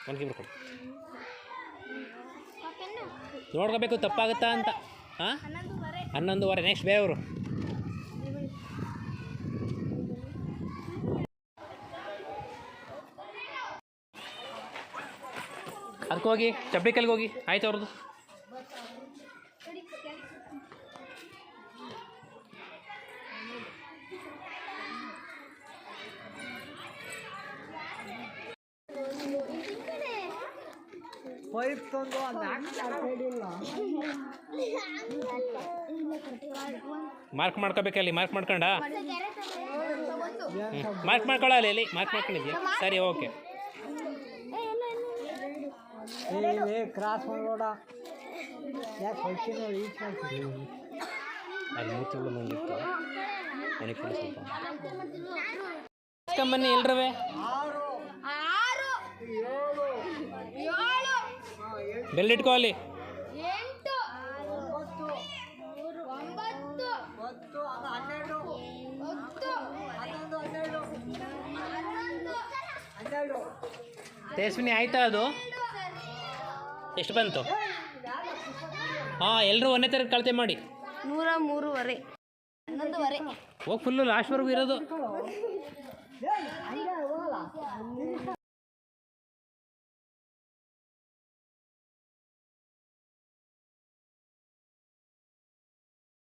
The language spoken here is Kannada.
ಒಂದು ಕಿಬ್ರು ಕೊಡು. ನೋಡ್ಕೋಬೇಕು ತಪ್ಪಾಗುತ್ತಾ ಅಂತ. ಹಾಂ 11:15. ನೆಕ್ಸ್ಟ್ ಬೇರೆಯವರು. ಅದಕ್ಕೆ ಹೋಗಿ ಚಪ್ಪಡಿ ಕಲ್ಗೆ ಹೋಗಿ. ಆಯ್ತು ಅವ್ರದ್ದು. ಮಾರ್ಕ್ ಮಾಡ್ಕೋಬೇಕಲ್ಲಿ. ಮಾರ್ಕ್ ಮಾಡ್ಕೊಂಡ ಮಾರ್ಕ್ ಮಾಡ್ಕೊಳ್ಳಲ್ಲ. ಇಲ್ಲಿ ಮಾರ್ಕ್ ಮಾಡ್ಕೊಂಡಿದ್ಯಾ? ಸರಿ, ಓಕೆ. ಕ್ರಾಸ್ ಮಾಡೋಣ. ಅಲ್ಲಿ 3 ತಿಂಗಳು ಮುಂದಿತ್ತು. ನನಗೆ ಕೂಡ ಸ್ವಲ್ಪ ಬನ್ನಿ ಎಲ್ರವೇ. ಬೆಲ್ಲಿಟ್ಕೋ ಅಲ್ಲಿ. ತೇಜಸ್ವಿನಿ ಆಯ್ತಾ? ಅದು ಎಷ್ಟು ಬಂತು? ಹಾಂ, ಎಲ್ಲರೂ ಒಂದೇ ಥರ ಕಳತೆ ಮಾಡಿ. 103.5. ಹೋಗಿ ಫುಲ್ಲು ಲಾಸ್ಟ್ವರೆಗೂ ಇರೋದು.